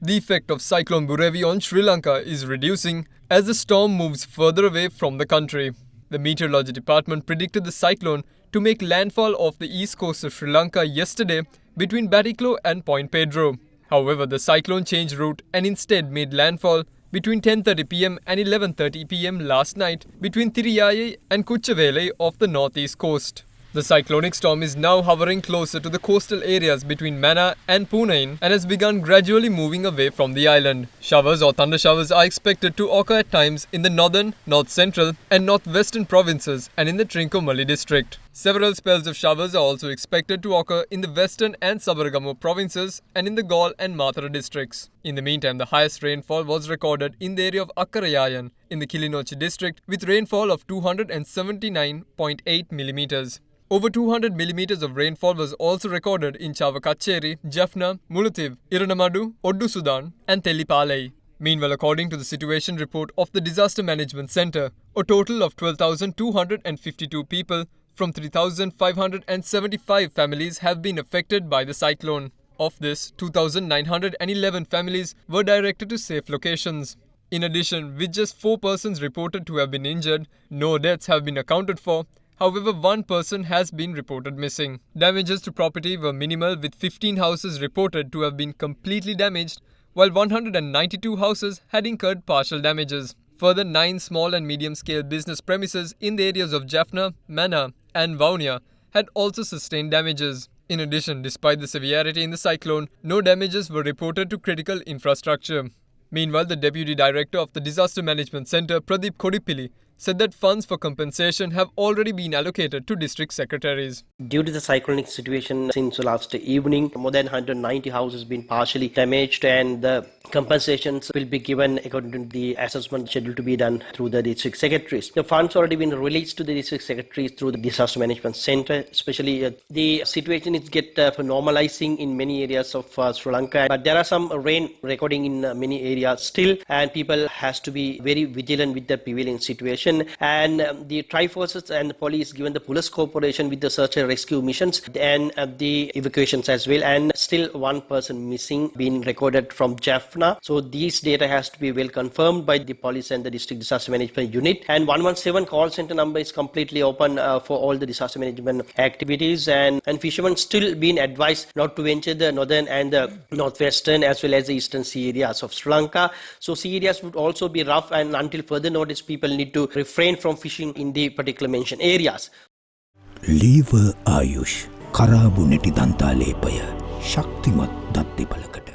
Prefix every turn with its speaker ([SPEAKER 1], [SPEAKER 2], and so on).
[SPEAKER 1] The effect of Cyclone Burevi on Sri Lanka is reducing as the storm moves further away from the country. The Meteorology Department predicted the cyclone to make landfall off the east coast of Sri Lanka yesterday between Batticaloa and Point Pedro. However, the cyclone changed route and instead made landfall between 10:30 pm and 11:30 pm last night between Thiriyai and Kuchavele off the northeast coast. The cyclonic storm is now hovering closer to the coastal areas between Mannar and Pune and has begun gradually moving away from the island. Showers or thunder showers are expected to occur at times in the northern, north central and northwestern provinces and in the Trincomalee district. Several spells of showers are also expected to occur in the western and Sabaragamu provinces and in the Galle and Mathura districts. In the meantime, the highest rainfall was recorded in the area of Akkarayayan in the Kilinochchi district with rainfall of 279.8 millimeters. Over 200 millimeters of rainfall was also recorded in Chavakacheri, Jaffna, Mullaitivu, Iranamadu, Oddu Sudan and Tellipalai. Meanwhile, according to the situation report of the Disaster Management Centre, a total of 12,252 people from 3,575 families have been affected by the cyclone. Of this, 2,911 families were directed to safe locations. In addition, with just 4 persons reported to have been injured, no deaths have been accounted for. However, 1 person has been reported missing. Damages to property were minimal with 15 houses reported to have been completely damaged, while 192 houses had incurred partial damages. Further, 9 small and medium-scale business premises in the areas of Jaffna, Mannar and Vaunia had also sustained damages. In addition, despite the severity in the cyclone, no damages were reported to critical infrastructure. Meanwhile, the Deputy Director of the Disaster Management Centre, Pradeep Kodipilli, said that funds for compensation have already been allocated to district secretaries.
[SPEAKER 2] Due to the cyclonic situation since last evening, more than 190 houses have been partially damaged and the compensations will be given according to the assessment schedule to be done through the district secretaries. The funds already been released to the district secretaries through the Disaster Management Centre. Especially the situation is normalizing in many areas of Sri Lanka, but there are some rain recording in many areas still and people has to be very vigilant with the prevailing situation. And the Triforces and the police given the police cooperation with the search and rescue missions and the evacuations as well, and still 1 person missing being recorded from Jaffna. So these data has to be well confirmed by the police and the district disaster management unit, and 117 call center number is completely open for all the disaster management activities, and fishermen still being advised not to venture the northern and the northwestern as well as the eastern sea areas of Sri Lanka. So sea areas would also be rough, and until further notice people need to refrain from fishing in the particular mentioned areas.
[SPEAKER 3] Lever Ayush Karabu Neti Danta Lepaya Shaktimat Datti Palakat